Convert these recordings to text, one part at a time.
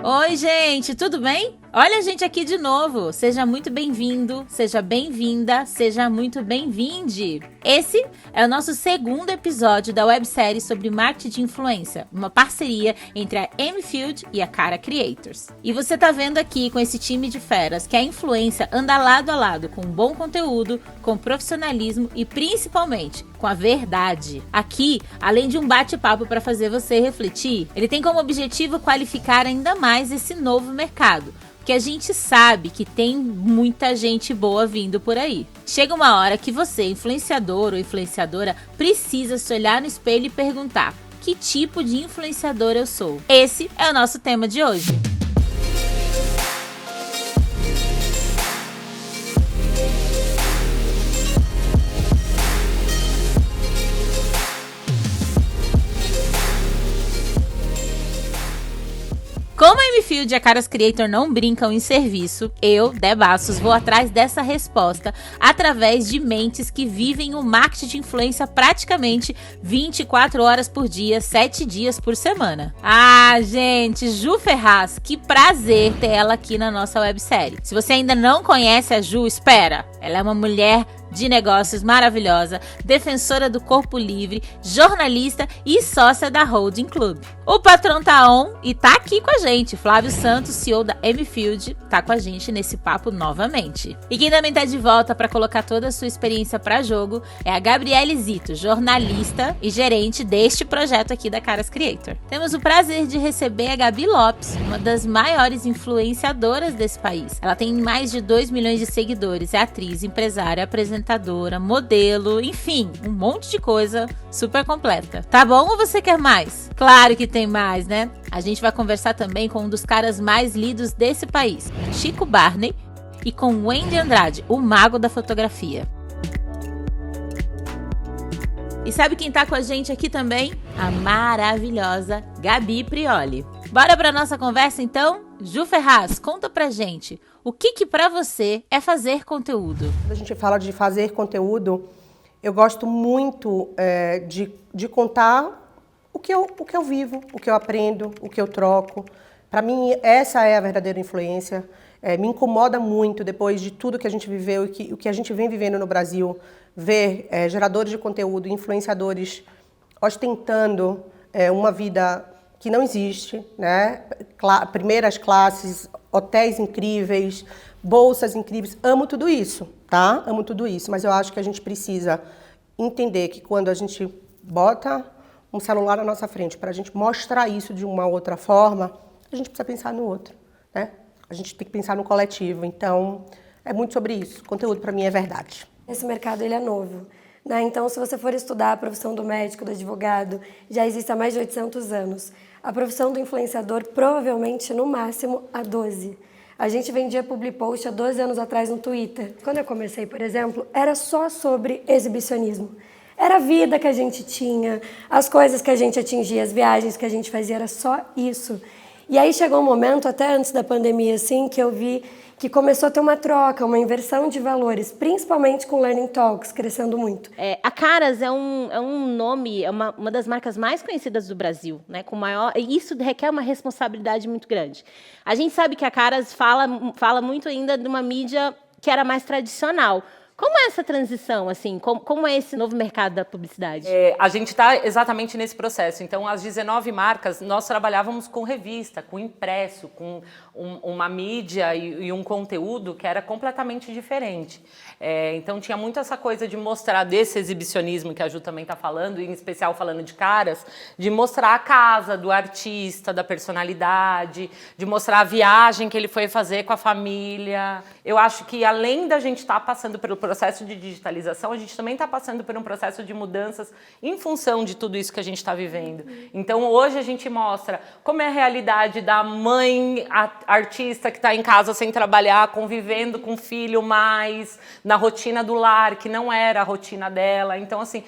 Oi, gente, tudo bem? Olha a gente aqui de novo. Seja muito bem-vindo, seja bem-vinda, seja muito bem-vinde. Esse é o nosso segundo episódio da websérie sobre marketing de influência, uma parceria entre a Mfield e a Cara Creators. E você tá vendo aqui com esse time de feras que a influência anda lado a lado com bom conteúdo, com profissionalismo e principalmente com a verdade. Aqui, além de um bate-papo para fazer você refletir, ele tem como objetivo qualificar ainda mais esse novo mercado. Porque a gente sabe que tem muita gente boa vindo por aí. Chega uma hora que você, influenciador ou influenciadora, precisa se olhar no espelho e perguntar: que tipo de influenciador eu sou? Esse é o nosso tema de hoje. Como a Mfield e a Caras Creator não brincam em serviço, eu, Dé Bastos, vou atrás dessa resposta através de mentes que vivem o marketing de influência praticamente 24 horas por dia, 7 dias por semana. Ah, gente, Ju Ferraz, que prazer ter ela aqui na nossa websérie. Se você ainda não conhece a Ju, espera! Ela é uma mulher de negócios maravilhosa, defensora do corpo livre, jornalista e sócia da Holding Club. O patrão tá on e tá aqui com a gente. Flávio Santos, CEO da Mfield, tá com a gente nesse papo novamente. E quem também tá de volta para colocar toda a sua experiência para jogo é a Gabriele Zito, jornalista e gerente deste projeto aqui da Caras Creator. Temos o prazer de receber a Gabi Lopes, uma das maiores influenciadoras desse país. Ela tem mais de 2 milhões de seguidores, é atriz, empresária, apresentadora, modelo, enfim, um monte de coisa super completa. Tá bom ou você quer mais? Claro que tem mais, né? A gente vai conversar também com um dos caras mais lidos desse país, Chico Barney, e com Wendy Andrade, o mago da fotografia. E sabe quem tá com a gente aqui também? A maravilhosa Gabi Prioli. Bora pra nossa conversa então? Ju Ferraz, conta pra gente, o que pra você é fazer conteúdo? Quando a gente fala de fazer conteúdo, eu gosto muito de contar o que eu vivo, o que eu aprendo, o que eu troco. Para mim, essa é a verdadeira influência. Me incomoda muito, depois de tudo que a gente viveu e o que a gente vem vivendo no Brasil, ver geradores de conteúdo, influenciadores ostentando uma vida que não existe, né? Primeiras classes, hotéis incríveis, bolsas incríveis. Amo tudo isso, tá? Amo tudo isso, mas eu acho que a gente precisa entender que quando a gente bota um celular na nossa frente para a gente mostrar isso de uma outra forma, a gente precisa pensar no outro, né? A gente tem que pensar no coletivo. Então, é muito sobre isso. Conteúdo para mim é verdade. Esse mercado ele é novo, né? Então, se você for estudar a profissão do médico, do advogado, já existe há mais de 800 anos. A profissão do influenciador, provavelmente, no máximo, há 12. A gente vendia public post há 12 anos atrás no Twitter. Quando eu comecei, por exemplo, era só sobre exibicionismo. Era a vida que a gente tinha, as coisas que a gente atingia, as viagens que a gente fazia, era só isso. E aí chegou um momento, até antes da pandemia, assim, que eu vi que começou a ter uma troca, uma inversão de valores, principalmente com Learning Talks, crescendo muito. A Caras é um nome, é uma das marcas mais conhecidas do Brasil, né? E isso requer uma responsabilidade muito grande. A gente sabe que a Caras fala muito ainda de uma mídia que era mais tradicional. Como é essa transição, assim? Como é esse novo mercado da publicidade? A gente está exatamente nesse processo. Então, as 19 marcas, nós trabalhávamos com revista, com impresso, com uma mídia e um conteúdo que era completamente diferente. Então, tinha muito essa coisa de mostrar desse exibicionismo que a Ju também está falando, em especial falando de Caras, de mostrar a casa do artista, da personalidade, de mostrar a viagem que ele foi fazer com a família. Eu acho que, além da gente estar passando pelo processo de digitalização, a gente também está passando por um processo de mudanças em função de tudo isso que a gente está vivendo. Então, hoje a gente mostra como é a realidade da mãe artista que está em casa sem trabalhar, convivendo com o filho mais, na rotina do lar, que não era a rotina dela. Então, assim,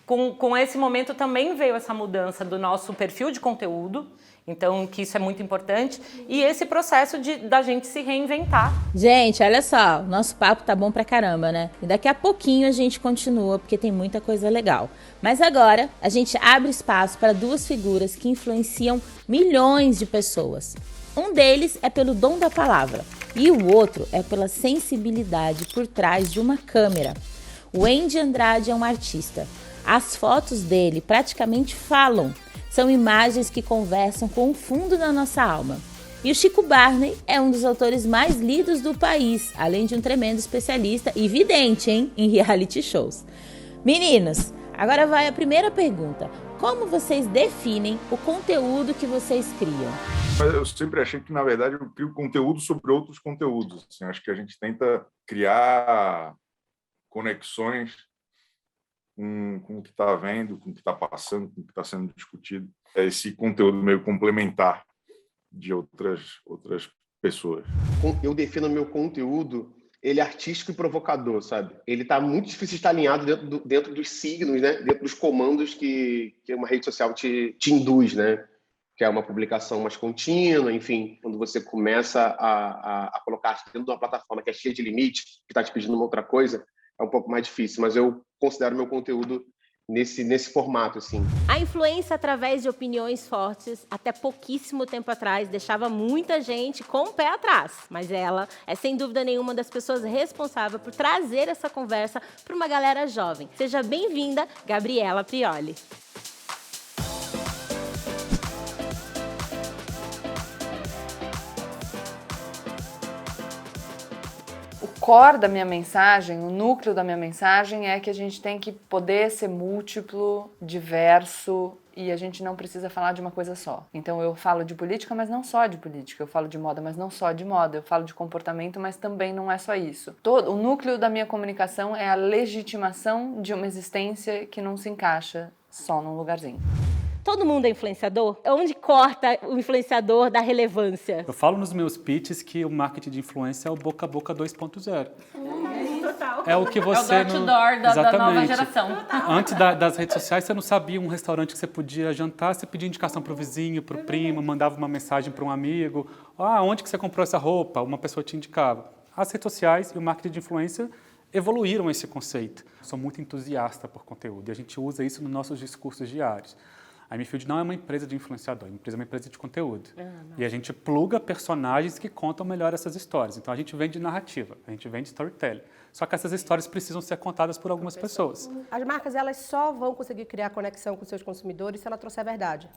com esse momento também veio essa mudança do nosso perfil de conteúdo. Então, que isso é muito importante. E esse processo da gente se reinventar. Gente, olha só, o nosso papo tá bom pra caramba, né? E daqui a pouquinho a gente continua, porque tem muita coisa legal. Mas agora, a gente abre espaço para duas figuras que influenciam milhões de pessoas. Um deles é pelo dom da palavra e o outro é pela sensibilidade por trás de uma câmera. O Andy Andrade é um artista. As fotos dele praticamente falam. São imagens que conversam com o fundo da nossa alma. E o Chico Barney é um dos autores mais lidos do país, além de um tremendo especialista e vidente, em reality shows. Meninos, agora vai a primeira pergunta. Como vocês definem o conteúdo que vocês criam? Eu sempre achei que, na verdade, eu crio conteúdo sobre outros conteúdos. Assim, acho que a gente tenta criar conexões com o que está vendo, com o que está passando, com o que está sendo discutido. É esse conteúdo meio complementar de outras pessoas. Eu defino meu conteúdo, ele é artístico e provocador, sabe? Ele está muito difícil de estar alinhado dentro dos signos, né? Dentro dos comandos que uma rede social te induz, né? Que é uma publicação mais contínua, enfim, quando você começa a colocar dentro de uma plataforma que é cheia de limite, que está te pedindo uma outra coisa, é um pouco mais difícil, mas eu considero meu conteúdo nesse formato, assim. A influência através de opiniões fortes, até pouquíssimo tempo atrás, deixava muita gente com o pé atrás. Mas ela é, sem dúvida nenhuma, das pessoas responsáveis por trazer essa conversa para uma galera jovem. Seja bem-vinda, Gabriela Prioli. O core da minha mensagem, o núcleo da minha mensagem é que a gente tem que poder ser múltiplo, diverso e a gente não precisa falar de uma coisa só. Então eu falo de política, mas não só de política. Eu falo de moda, mas não só de moda. Eu falo de comportamento, mas também não é só isso. O núcleo da minha comunicação é a legitimação de uma existência que não se encaixa só num lugarzinho. Todo mundo é influenciador? Onde corta o influenciador da relevância? Eu falo nos meus pitches que o marketing de influência é o boca a boca 2.0. Total. É o que você... É o door-to-door da nova geração. Antes das redes sociais, você não sabia um restaurante que você podia jantar, você pedia indicação para o vizinho, para o primo, mandava uma mensagem para um amigo. Onde que você comprou essa roupa? Uma pessoa te indicava. As redes sociais e o marketing de influência evoluíram esse conceito. Eu sou muito entusiasta por conteúdo e a gente usa isso nos nossos discursos diários. A MField não é uma empresa de influenciador, é uma empresa de conteúdo. E a gente pluga personagens que contam melhor essas histórias. Então a gente vende narrativa, a gente vende storytelling. Só que essas histórias precisam ser contadas por algumas pessoas. As marcas, elas só vão conseguir criar conexão com seus consumidores se ela trouxer a verdade,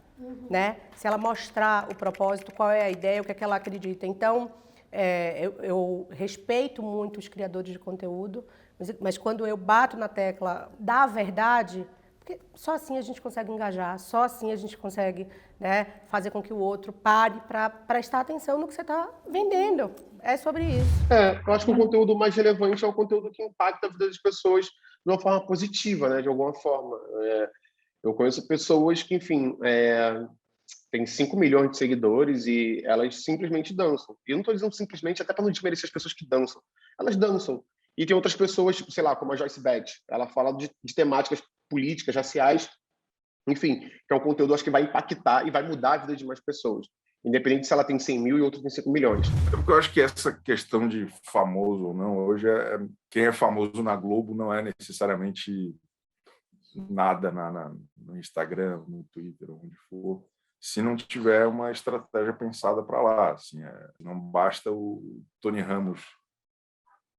né? Se ela mostrar o propósito, qual é a ideia, o que é que ela acredita. Então, eu respeito muito os criadores de conteúdo, mas quando eu bato na tecla da verdade... Porque só assim a gente consegue engajar, só assim a gente consegue, né, fazer com que o outro pare para prestar atenção no que você está vendendo. É sobre isso. Eu acho que o conteúdo mais relevante é o conteúdo que impacta a vida das pessoas de uma forma positiva, né, de alguma forma. Eu conheço pessoas que, enfim, têm 5 milhões de seguidores e elas simplesmente dançam. E eu não estou dizendo simplesmente até para não desmerecer as pessoas que dançam. Elas dançam. E tem outras pessoas, sei lá, como a Joyce Beth, ela fala de temáticas políticas, raciais, enfim, que é um conteúdo, acho que vai impactar e vai mudar a vida de mais pessoas, independente se ela tem 100 mil e outra tem 5 milhões. Porque eu acho que essa questão de famoso ou não, hoje, quem é famoso na Globo não é necessariamente nada no Instagram, no Twitter, onde for, se não tiver uma estratégia pensada para lá. Assim, não basta o Tony Ramos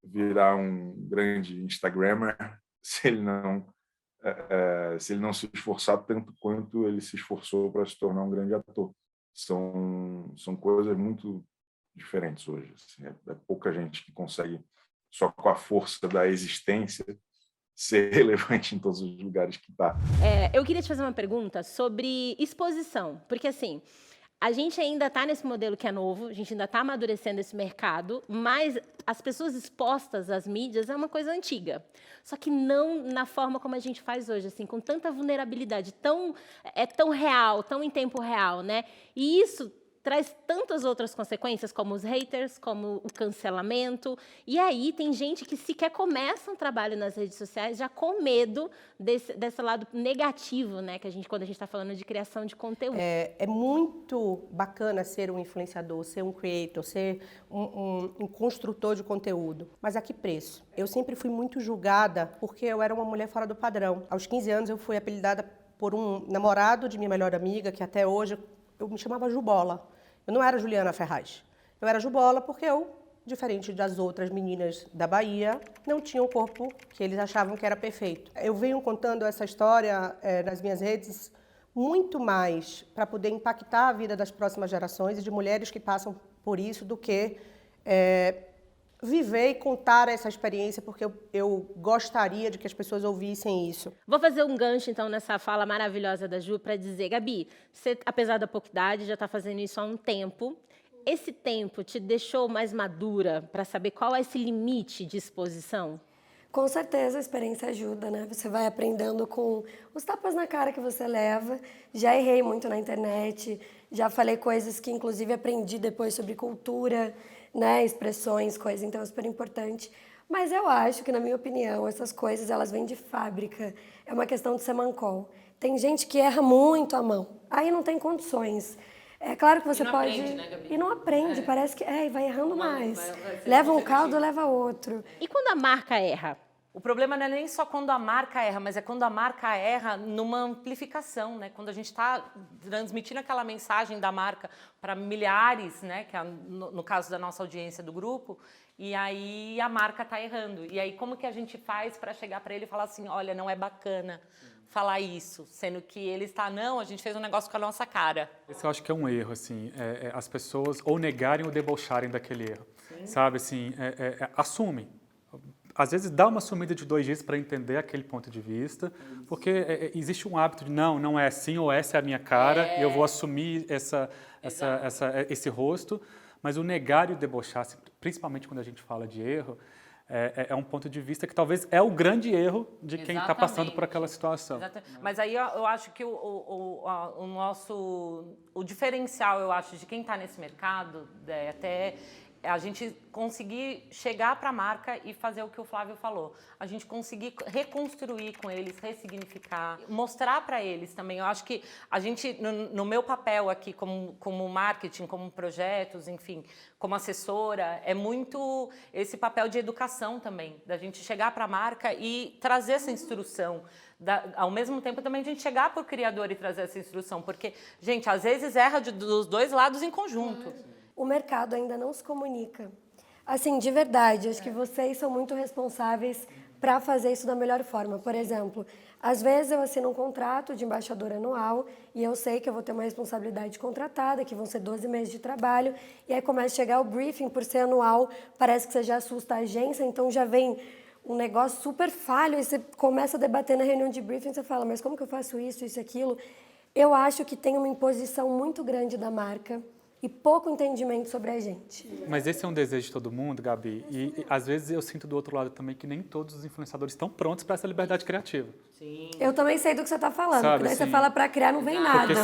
virar um grande Instagrammer se ele não se esforçar tanto quanto ele se esforçou para se tornar um grande ator. São coisas muito diferentes hoje. Assim, é pouca gente que consegue, só com a força da existência, ser relevante em todos os lugares que está. Eu queria te fazer uma pergunta sobre exposição, porque assim... A gente ainda está nesse modelo que é novo, a gente ainda está amadurecendo esse mercado, mas as pessoas expostas às mídias é uma coisa antiga. Só que não na forma como a gente faz hoje, assim, com tanta vulnerabilidade, tão real, tão em tempo real, né? E isso traz tantas outras consequências, como os haters, como o cancelamento. E aí tem gente que sequer começa um trabalho nas redes sociais já com medo desse lado negativo, né? Quando a gente está falando de criação de conteúdo. É muito bacana ser um influenciador, ser um creator, ser um construtor de conteúdo. Mas a que preço? Eu sempre fui muito julgada porque eu era uma mulher fora do padrão. Aos 15 anos eu fui apelidada por um namorado de minha melhor amiga, que até hoje eu me chamava Jubola. Eu não era Juliana Ferraz. Eu era Jubola porque eu, diferente das outras meninas da Bahia, não tinha o corpo que eles achavam que era perfeito. Eu venho contando essa história nas minhas redes muito mais para poder impactar a vida das próximas gerações e de mulheres que passam por isso do que viver e contar essa experiência, porque eu gostaria de que as pessoas ouvissem isso. Vou fazer um gancho, então, nessa fala maravilhosa da Ju para dizer, Gabi, você, apesar da pouca idade, já está fazendo isso há um tempo. Esse tempo te deixou mais madura para saber qual é esse limite de exposição? Com certeza a experiência ajuda, né? Você vai aprendendo com os tapas na cara que você leva. Já errei muito na internet, já falei coisas que inclusive aprendi depois sobre cultura, né? Expressões, coisas, então é super importante. Mas eu acho que, na minha opinião, essas coisas elas vêm de fábrica. É uma questão de semancol. Tem gente que erra muito a mão, aí não tem condições. É claro que você pode... aprende, né, Gabi? E não aprende, parece que... e vai errando mais. Leva um caldo, leva outro. E quando a marca erra? O problema não é nem só quando a marca erra, mas é quando a marca erra numa amplificação, né? Quando a gente está transmitindo aquela mensagem da marca para milhares, né? Que é no caso da nossa audiência do grupo, e aí a marca está errando. E aí como que a gente faz para chegar para ele e falar assim, olha, não é bacana falar isso, sendo que ele está, não, a gente fez um negócio com a nossa cara. Esse eu acho que é um erro, assim, as pessoas ou negarem ou debocharem daquele erro, sabe, assim, assumem. Às vezes dá uma sumida de 2 dias para entender aquele ponto de vista, porque existe um hábito de não é assim, ou essa é a minha cara, e eu vou assumir esse rosto, mas o negar e o debochar, principalmente quando a gente fala de erro, é um ponto de vista que talvez é o grande erro de quem está passando por aquela situação. Exatamente. Mas aí eu acho que o diferencial, eu acho, de quem está nesse mercado, até a gente conseguir chegar para a marca e fazer o que o Flávio falou. A gente conseguir reconstruir com eles, ressignificar, mostrar para eles também. Eu acho que a gente, no meu papel aqui como marketing, como projetos, enfim, como assessora, é muito esse papel de educação também, da gente chegar para a marca e trazer essa instrução. Ao mesmo tempo também a gente chegar para o criador e trazer essa instrução, porque, gente, às vezes erra dos 2 lados em conjunto. O mercado ainda não se comunica. Assim, de verdade, acho que vocês são muito responsáveis para fazer isso da melhor forma. Por exemplo, às vezes eu assino um contrato de embaixador anual e eu sei que eu vou ter uma responsabilidade contratada, que vão ser 12 meses de trabalho, e aí começa a chegar o briefing, por ser anual, parece que você já assusta a agência, então já vem um negócio super falho, e você começa a debater na reunião de briefing, você fala, mas como que eu faço isso e aquilo? Eu acho que tem uma imposição muito grande da marca, e pouco entendimento sobre a gente. Mas esse é um desejo de todo mundo, Gabi, e às vezes eu sinto do outro lado também que nem todos os influenciadores estão prontos para essa liberdade criativa. Sim. Eu também sei do que você está falando, sabe, porque daí assim, você fala para criar, não vem nada. Porque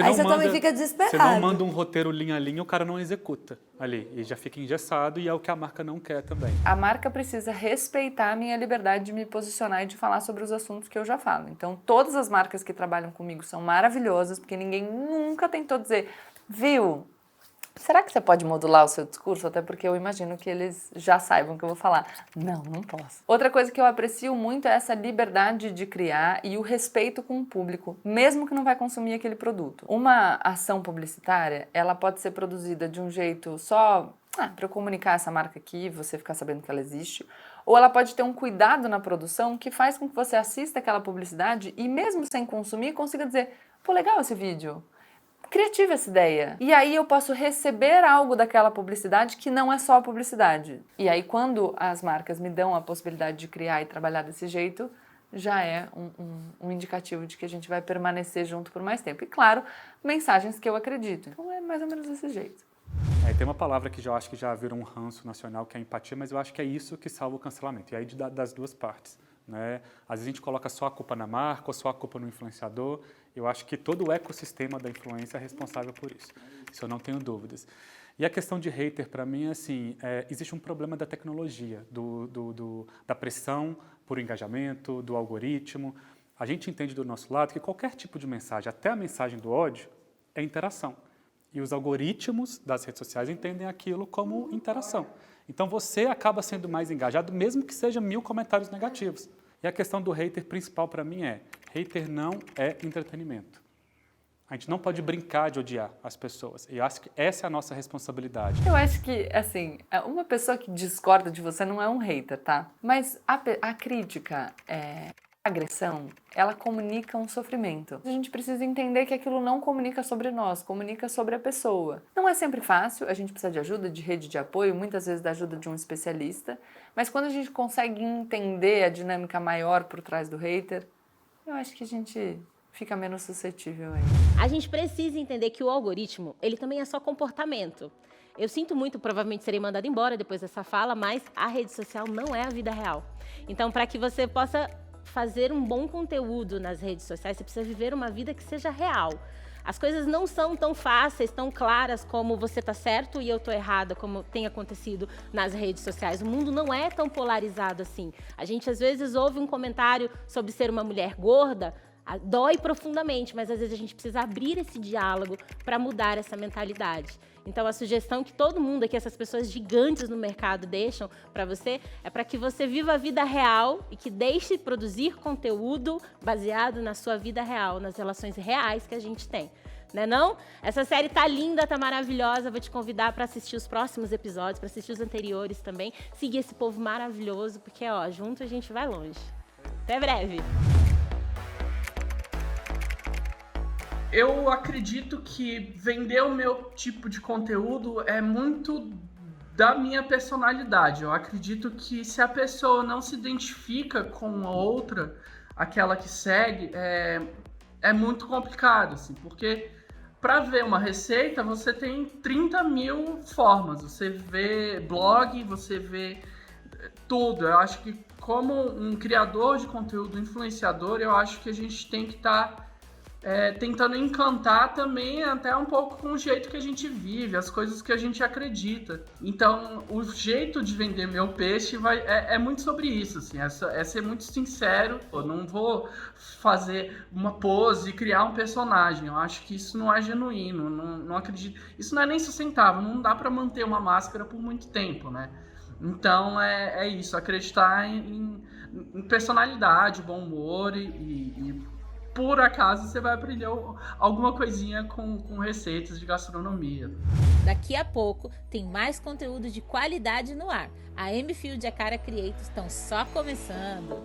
aí você também fica desesperado. Se não manda um roteiro linha a linha, o cara não executa ali, e já fica engessado, e é o que a marca não quer também. A marca precisa respeitar a minha liberdade de me posicionar e de falar sobre os assuntos que eu já falo. Então, todas as marcas que trabalham comigo são maravilhosas, porque ninguém nunca tentou dizer, viu, será que você pode modular o seu discurso? Até porque eu imagino que eles já saibam o que eu vou falar. Não, não posso. Outra coisa que eu aprecio muito é essa liberdade de criar e o respeito com o público, mesmo que não vai consumir aquele produto. Uma ação publicitária, ela pode ser produzida de um jeito só para eu comunicar essa marca aqui, você ficar sabendo que ela existe, ou ela pode ter um cuidado na produção que faz com que você assista aquela publicidade e mesmo sem consumir, consiga dizer, pô, legal esse vídeo. Criativa essa ideia. E aí eu posso receber algo daquela publicidade que não é só a publicidade. E aí quando as marcas me dão a possibilidade de criar e trabalhar desse jeito, já é um indicativo de que a gente vai permanecer junto por mais tempo. E claro, mensagens que eu acredito. Então é mais ou menos desse jeito. Tem uma palavra que eu acho que já virou um ranço nacional, que é a empatia, mas eu acho que é isso que salva o cancelamento. E aí das 2 partes. Né? Às vezes a gente coloca só a culpa na marca ou só a culpa no influenciador. Eu acho que todo o ecossistema da influência é responsável por isso. Isso eu não tenho dúvidas. E a questão de hater, para mim, assim, existe um problema da tecnologia, da pressão por engajamento, do algoritmo. A gente entende do nosso lado que qualquer tipo de mensagem, até a mensagem do ódio, é interação. E os algoritmos das redes sociais entendem aquilo como interação. Então você acaba sendo mais engajado, mesmo que seja 1000 comentários negativos. E a questão do hater principal para mim hater não é entretenimento. A gente não pode brincar de odiar as pessoas. E eu acho que essa é a nossa responsabilidade. Eu acho que, assim, uma pessoa que discorda de você não é um hater, tá? Mas a crítica, a agressão, ela comunica um sofrimento. A gente precisa entender que aquilo não comunica sobre nós, comunica sobre a pessoa. Não é sempre fácil, a gente precisa de ajuda, de rede de apoio, muitas vezes da ajuda de um especialista, mas quando a gente consegue entender a dinâmica maior por trás do hater, eu acho que a gente fica menos suscetível aí. A gente precisa entender que o algoritmo, ele também é só comportamento. Eu sinto muito, provavelmente serei mandada embora depois dessa fala, mas a rede social não é a vida real. Então, para que você possa fazer um bom conteúdo nas redes sociais, você precisa viver uma vida que seja real. As coisas não são tão fáceis, tão claras como você tá certo e eu tô errada, como tem acontecido nas redes sociais. O mundo não é tão polarizado assim. A gente às vezes ouve um comentário sobre ser uma mulher gorda, dói profundamente, mas às vezes a gente precisa abrir esse diálogo para mudar essa mentalidade. Então a sugestão que todo mundo aqui, essas pessoas gigantes no mercado deixam para você, é para que você viva a vida real e que deixe produzir conteúdo baseado na sua vida real, nas relações reais que a gente tem. Né não? Essa série tá linda, tá maravilhosa. Vou te convidar para assistir os próximos episódios, para assistir os anteriores também. Seguir esse povo maravilhoso, porque ó, junto a gente vai longe. Até breve! Eu acredito que vender o meu tipo de conteúdo é muito da minha personalidade. Eu acredito que se a pessoa não se identifica com a outra, aquela que segue, é muito complicado, assim, porque para ver uma receita você tem 30 mil formas. Você vê blog, você vê tudo. Eu acho que como um criador de conteúdo, influenciador, eu acho que a gente tem que estar tentando encantar também até um pouco com o jeito que a gente vive, as coisas que a gente acredita. Então, o jeito de vender meu peixe é muito sobre isso, assim, é ser muito sincero. Eu não vou fazer uma pose e criar um personagem. Eu acho que isso não é genuíno, não acredito. Isso não é nem sustentável, não dá para manter uma máscara por muito tempo, né? Então, é isso, acreditar em personalidade, bom humor e por acaso você vai aprender alguma coisinha com receitas de gastronomia. Daqui a pouco tem mais conteúdo de qualidade no ar. A M-Field e a Cara Creators estão só começando.